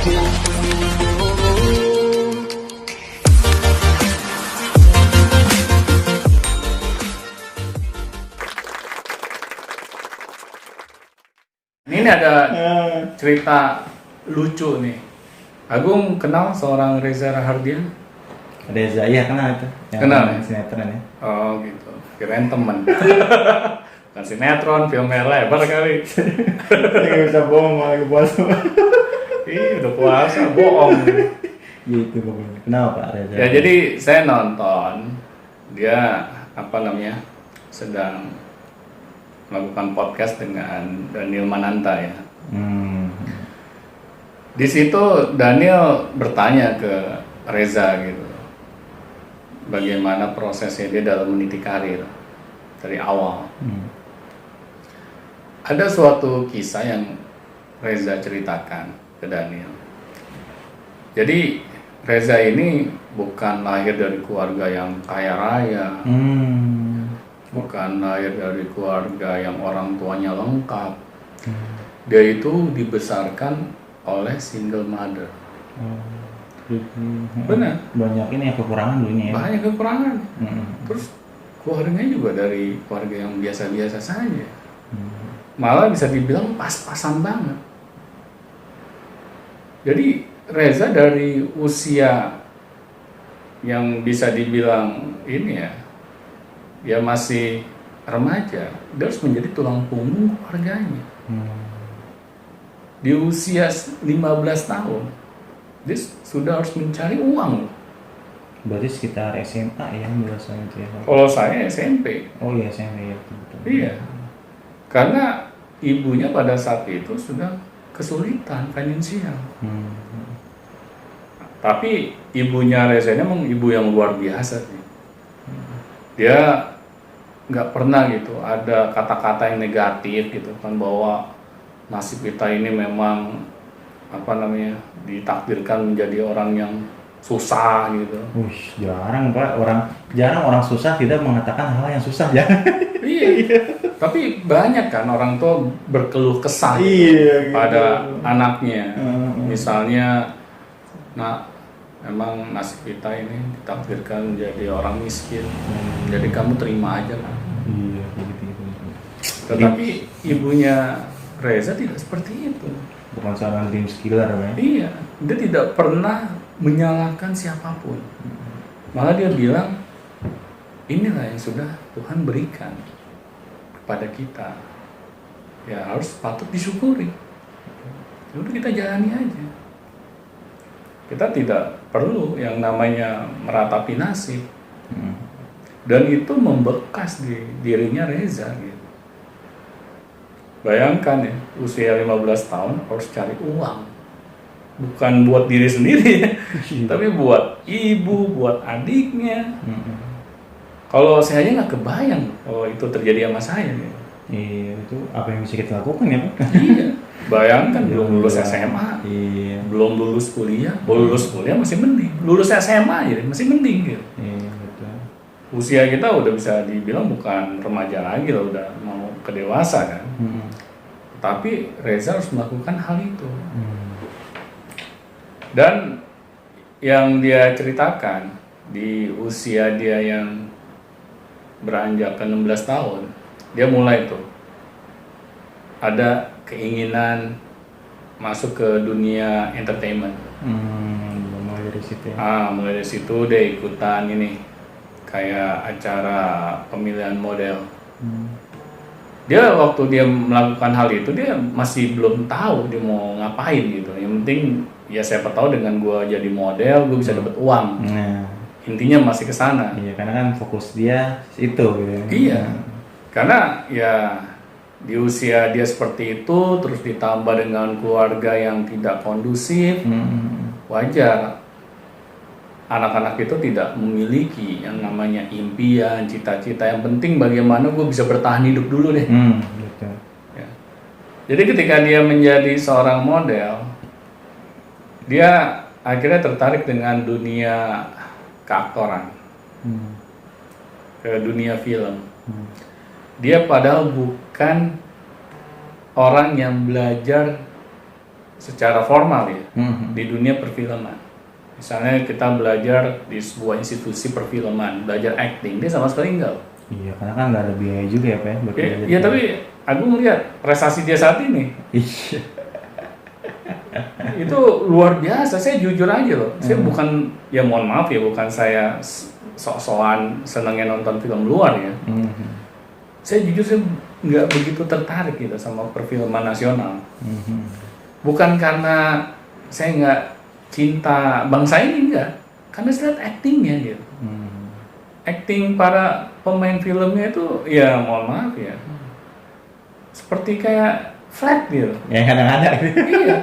Ini ada cerita lucu nih. Agung kenal seorang Reza Rahardian? Reza, iya kenal itu. Yang Kenal? main sinetron ya. Oh gitu, kirain temen. Kan sinetron, film layar lebar kali. Nggak bisa bohong malah ke puasa. Ih, udah puasa, bohong. Gitu pokoknya. Kenapa Pak Reza? Ya jadi saya nonton, dia sedang melakukan podcast dengan Daniel Mananta ya. Di situ Daniel bertanya ke Reza gitu, bagaimana prosesnya dia dalam meniti karir dari awal. Ada suatu kisah yang Reza ceritakan ke Daniel. Jadi Reza ini bukan lahir dari keluarga yang kaya raya, bukan lahir dari keluarga yang orang tuanya lengkap. Dia itu dibesarkan oleh single mother. Benar. Banyak ini ya kekurangan dulu ini ya. Banyak kekurangan. Terus keluarganya juga dari keluarga yang biasa-biasa saja. Malah bisa dibilang pas-pasan banget. Jadi Reza dari usia yang bisa dibilang ini ya, dia masih remaja, dia harus menjadi tulang punggung keluarganya. Di usia 15 tahun, dia sudah harus mencari uang. Berarti sekitar SMA ya biasanya itu ya. Kalau saya SMP. Oh iya SMP ya. Betul. Iya. Karena ibunya pada saat itu sudah kesulitan finansial. Tapi ibunya Reza ini memang ibu yang luar biasa sih. Dia nggak pernah gitu ada kata-kata yang negatif gitu kan, bahwa nasib kita ini memang ditakdirkan menjadi orang yang susah gitu. Jarang Pak, jarang orang susah tidak mengatakan hal yang susah ya. Iya. Tapi banyak kan orang tua berkeluh kesah pada anaknya. Misalnya, emang nasib kita ini ditakdirkan menjadi orang miskin. Jadi kamu terima aja lah. Iya, begitu. Tetapi ibunya Reza tidak seperti itu. Bukan seorang dream killer ya. Iya, dia tidak pernah menyalahkan siapapun. Malah dia bilang, inilah yang sudah Tuhan berikan kepada kita. Ya harus patut disyukuri. Udah kita jalani aja. Kita tidak perlu yang namanya meratapi nasib. Dan itu membekas di dirinya Reza gitu. Bayangkan ya, usia 15 tahun harus cari uang. Bukan buat diri sendiri, tapi buat ibu, buat adiknya. Kalau saya aja nggak kebayang kalau itu terjadi sama saya. Gitu. Iya, itu apa yang bisa kita lakukan ya Pak? Iya, bayangkan belum lulus SMA, belum lulus kuliah, lulus kuliah masih mending, lulus SMA aja masih mending gitu. Iya, betul. Usia kita udah bisa dibilang bukan remaja lagi lah, udah mau ke dewasa kan. Tapi Reza harus melakukan hal itu. Dan yang dia ceritakan di usia dia yang beranjak ke 16 tahun, dia mulai tuh ada keinginan masuk ke dunia entertainment. Mulai dari situ ya. Mulai dari situ dia ikutan ini kayak acara pemilihan model. Dia waktu dia melakukan hal itu dia masih belum tahu dia mau ngapain gitu. Yang penting ya siapa tahu dengan gue jadi model gue bisa dapat uang. Intinya masih ke sana. Iya, karena kan fokus dia itu gitu. Iya. Karena ya di usia dia seperti itu terus ditambah dengan keluarga yang tidak kondusif, wajar anak-anak itu tidak memiliki yang namanya impian, cita-cita. Yang penting bagaimana gue bisa bertahan hidup dulu deh. Betul. Ya. Jadi ketika dia menjadi seorang model, dia akhirnya tertarik dengan dunia keaktoran, ke dunia film. Dia padahal bukan orang yang belajar secara formal ya Mhm. di dunia perfilman. Misalnya kita belajar di sebuah institusi perfilman, belajar acting, dia sama sekali enggak. Iya, karena kan nggak ada biaya juga ya, Pak, ya, buat Ya, belajar ya film. tapi aku melihat prestasi dia saat ini Iya. itu luar biasa. Saya jujur aja loh, saya bukan, ya mohon maaf ya, bukan saya sok-sokan senangnya nonton film luar ya. Mhm. Saya jujur saya nggak begitu tertarik gitu sama perfilman nasional. Mhm. Bukan karena saya nggak cinta bangsa ini, enggak, karena saya lihat actingnya gitu. Mhm. Acting para pemain filmnya itu ya mohon maaf ya, seperti kayak flat gitu. Yang kadang-kadang gitu. Iya,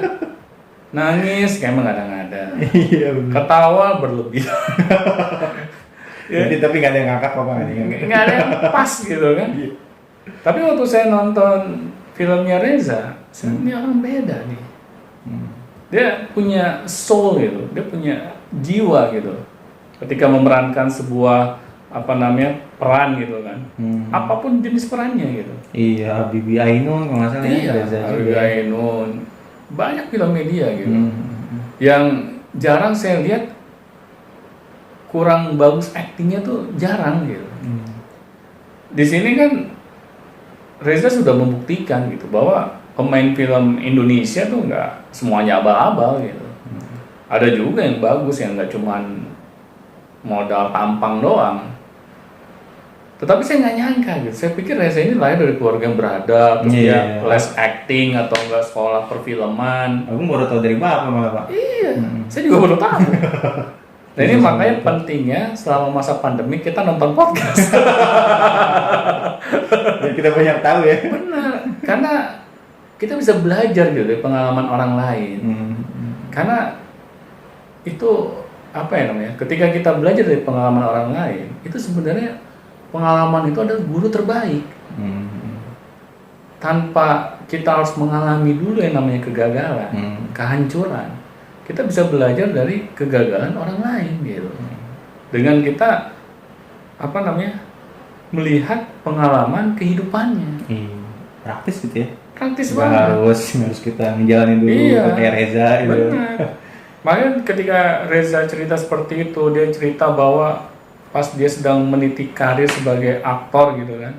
nangis kayak mengada-ngada, Iya benar. ketawa berlebihan. Ya, Jadi tapi nggak ada yang ngakak apa nggak ada yang ngakak. nggak ada yang pas gitu kan. Iya. Tapi waktu saya nonton filmnya Reza, saya ini orang beda nih. Hmm. Dia punya soul gitu, dia punya jiwa gitu. Ketika memerankan sebuah peran gitu kan, apapun jenis perannya gitu. Iya, Bibi Ainun kalau nggak salah Iya, ya, Reza juga. Arga Ainun, banyak film media gitu, Hmm. yang jarang saya lihat kurang bagus aktingnya tuh jarang gitu. Hmm. Di sini kan Reza sudah membuktikan gitu bahwa pemain film Indonesia tuh nggak semuanya abal-abal gitu. Ada juga yang bagus yang nggak cuman modal tampang doang. Tetapi saya nggak nyangka gitu. Saya pikir Reza ini lahir dari keluarga yang beradab, terus Iya. dia les acting atau enggak sekolah perfilman. Aku baru tahu dari Bapak malah, Pak. Iya, saya juga baru tahu. Nah ini makanya pentingnya selama masa pandemi kita nonton podcast. Biar kita banyak tahu ya. Benar, karena kita bisa belajar gitu dari pengalaman orang lain. Hmm. Karena itu apa ya namanya? Ketika kita belajar dari pengalaman orang lain, itu sebenarnya pengalaman itu adalah guru terbaik. Hmm. Tanpa kita harus mengalami dulu yang namanya kegagalan, kehancuran, kita bisa belajar dari kegagalan orang lain gitu. Dengan kita melihat pengalaman kehidupannya. Iya. Praktis gitu ya. Praktis Nggak banget. harus kita ngejalanin dulu Iya. kayak Reza gitu. Benar. Makanya ketika Reza cerita seperti itu, dia cerita bahwa pas dia sedang meniti karir sebagai aktor gitu kan,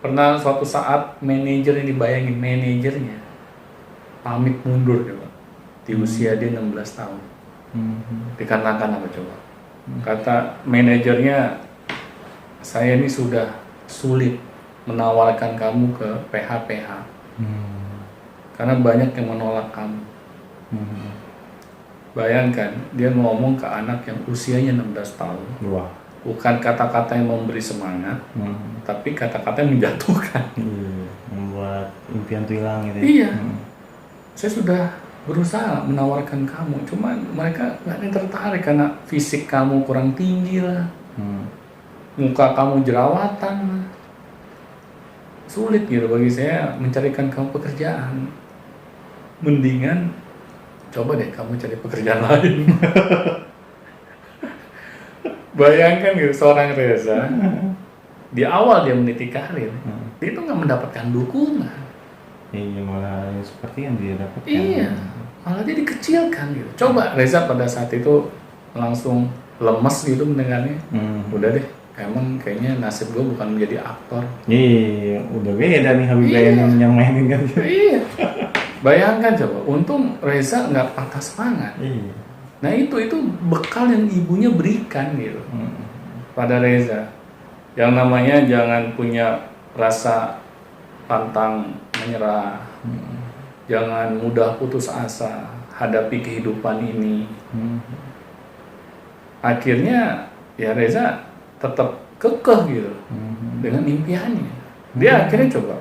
pernah suatu saat manajer yang dibayangin manajernya pamit mundur coba di usia dia 16 tahun. Dikarenakan apa coba? Kata manajernya, saya ini sudah sulit menawarkan kamu ke PH-PH karena banyak yang menolak kamu. Bayangkan, dia ngomong ke anak yang usianya 16 tahun. Wah. Bukan kata-kata yang memberi semangat, tapi kata-kata yang menjatuhkan. Iya. Membuat impian tuh hilang gitu ya. Iya. Saya sudah berusaha menawarkan kamu, cuman mereka nggak ada yang tertarik karena fisik kamu kurang tinggi lah, muka kamu jerawatan lah. Sulit gitu bagi saya mencarikan kamu pekerjaan. Mendingan coba deh kamu cari pekerjaan lain. Bayangkan gitu seorang Reza di awal dia meniti karir, dia itu nggak mendapatkan dukungan. Iya, malah seperti yang dia dapatkan. Iya, malah dia dikecilkan gitu. Coba Reza pada saat itu langsung lemes gitu mendengarnya. Udah deh, emang kayaknya nasib gue bukan menjadi aktor. Iya, udah beda nih Habibie Iya. yang mainin kan. Iya. Bayangkan coba, untung Reza nggak patah semangat. Iya. Nah itu bekal yang ibunya berikan gitu pada Reza. Yang namanya jangan punya rasa pantang menyerah, jangan mudah putus asa, hadapi kehidupan ini. Akhirnya ya Reza tetap kekeh gitu dengan impiannya. Dia akhirnya coba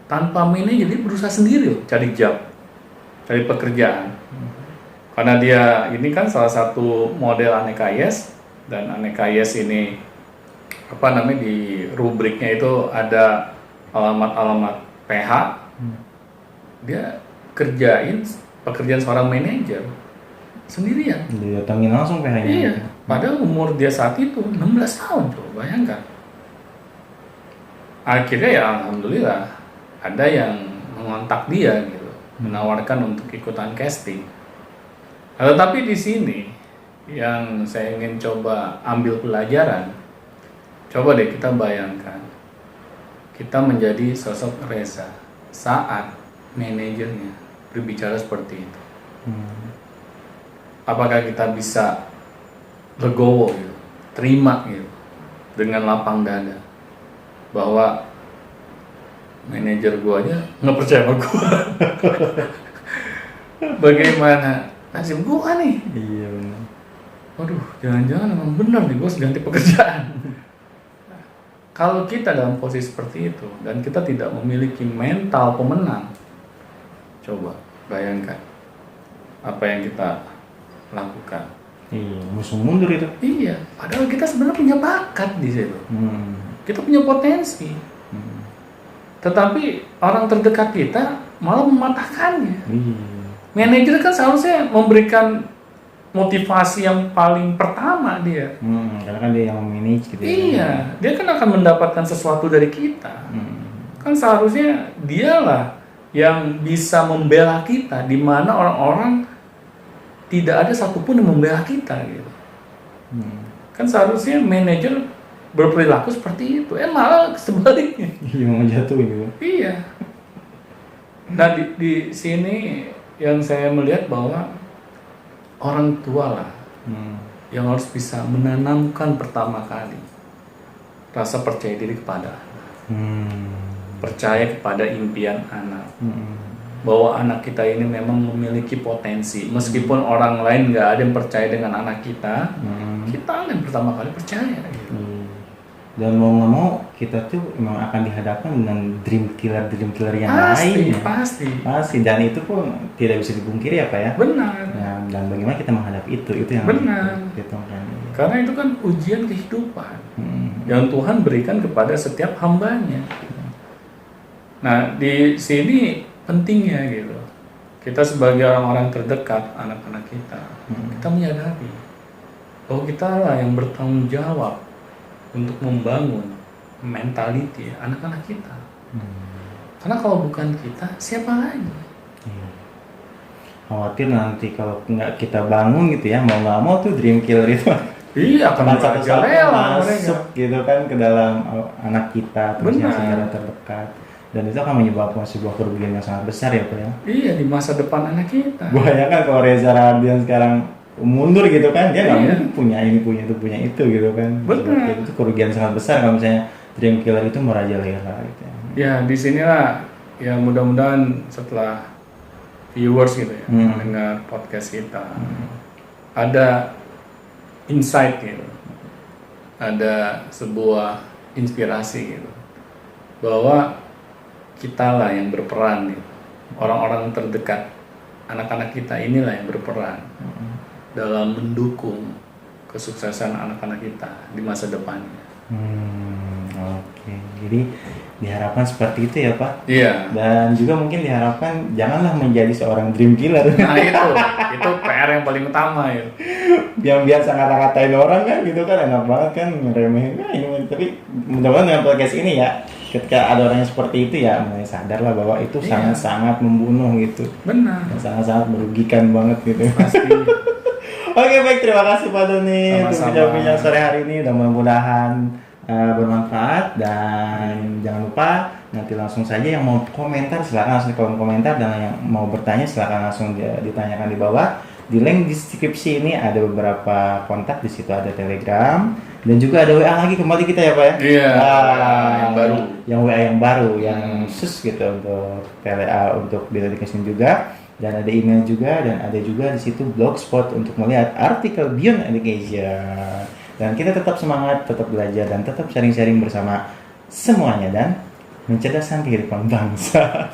tanpa manajer dia berusaha sendiri loh, cari job, cari pekerjaan. Karena dia ini kan salah satu model Aneka Yes, dan Aneka Yes ini di rubriknya itu ada alamat-alamat PH. Dia kerjain pekerjaan seorang manajer sendirian. Didatangin langsung PH-nya. Iya, padahal umur dia saat itu 16 tahun, coba bayangkan. Akhirnya ya alhamdulillah ada yang mengontak dia gitu. menawarkan untuk ikutan casting. Tetapi di sini yang saya ingin coba ambil pelajaran, coba deh kita bayangkan kita menjadi sosok Reza saat manajernya berbicara seperti itu. Apakah kita bisa legowo gitu, terima gitu dengan lapang dada bahwa manajer gua aja nggak percaya sama gua? Bagaimana nasib gua nih? Iya benar. Waduh, jangan-jangan emang benar nih gua harus ganti pekerjaan. Kalau kita dalam posisi seperti itu dan kita tidak memiliki mental pemenang, coba bayangkan apa yang kita lakukan. Iya, musuh mundur itu. Iya, padahal kita sebenarnya punya bakat di situ. Kita punya potensi. Tetapi orang terdekat kita malah mematahkannya. Manajer kan seharusnya memberikan motivasi yang paling pertama dia. Karena kan dia yang manage gitu. Iya, dia kan akan mendapatkan sesuatu dari kita. Kan seharusnya dialah yang bisa membela kita, di mana orang-orang tidak ada satupun yang membela kita gitu. Kan seharusnya manajer berperilaku seperti itu, malah sebaliknya. Iya, mau jatuhin gitu. Iya. Nah di sini yang saya melihat bahwa orang tua lah yang harus bisa menanamkan pertama kali rasa percaya diri kepada percaya kepada impian anak, bahwa anak kita ini memang memiliki potensi, meskipun orang lain nggak ada yang percaya dengan anak kita, kita yang pertama kali percaya gitu. Dan mau nggak mau kita tuh memang akan dihadapkan dengan dream killer yang lain. Pasti, dan itu pun tidak bisa dipungkiri ya Pak ya. Benar. Nah, dan bagaimana kita menghadapi itu yang benar. Gitu kan. Karena itu kan ujian kehidupan yang Tuhan berikan kepada setiap hambanya. Nah di sini pentingnya gitu, kita sebagai orang-orang terdekat anak-anak kita, kita menyadari bahwa kita lah yang bertanggung jawab untuk membangun mentality anak-anak kita. Karena kalau bukan kita, siapa lagi? Khawatir nanti kalau nggak kita bangun gitu ya, mau nggak mau tuh dream killer itu iya, akan satu-satu masuk gitu kan ke dalam anak kita, terus yang secara terdekat. Dan itu akan menyebabkan sebuah kerugian yang sangat besar ya Pak ya. Iya, di masa depan anak kita. Bayangkan kalau Reza Radian sekarang mundur gitu kan, dia nggak mungkin punya ini, punya itu gitu kan. Benar. Itu kerugian sangat besar kalau misalnya dream killer itu merajalela gitu ya. Ya di sinilah ya, mudah-mudahan setelah viewers gitu ya mendengar podcast kita ada insight gitu, ada sebuah inspirasi gitu, bahwa kita lah yang berperan gitu. Orang-orang terdekat anak-anak kita inilah yang berperan dalam mendukung kesuksesan anak-anak kita di masa depannya. Oke. Jadi diharapkan seperti itu ya Pak. Iya. Dan juga mungkin diharapkan janganlah menjadi seorang dream killer. Nah itu PR yang paling utama ya. Yang biasa ngata-ngatain orang kan gitu kan, enak banget kan, ngeremehin. Nah, ini tapi mudah-mudahan dengan podcast ini ya, ketika ada orang yang seperti itu ya mulai sadarlah bahwa itu sangat-sangat membunuh gitu. Benar. Sangat-sangat merugikan banget gitu. Pasti. Oke, baik, terima kasih Pak Doni untuk bincang sore hari ini, dan mudah-mudahan bermanfaat. Dan jangan lupa nanti langsung saja yang mau komentar silakan langsung di kolom komentar, dan yang mau bertanya silakan langsung ditanyakan di bawah. Di link deskripsi ini ada beberapa kontak, di situ ada Telegram dan juga ada WA lagi kembali kita ya Pak ya. Iya. Yang baru. Yang WA yang baru, yang khusus gitu untuk untuk Beyond Education juga. Dan ada email juga, dan ada juga di situ blogspot untuk melihat artikel Beyond Education. Dan kita tetap semangat, tetap belajar, dan tetap sharing-sharing bersama semuanya, dan mencerdaskan kehidupan bangsa.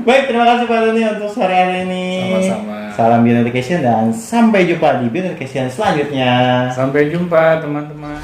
Baik, terima kasih Pak Doni untuk sore hari ini. Sama-sama. Salam Beyond Education, dan sampai jumpa di Beyond Education selanjutnya. Sampai jumpa teman-teman.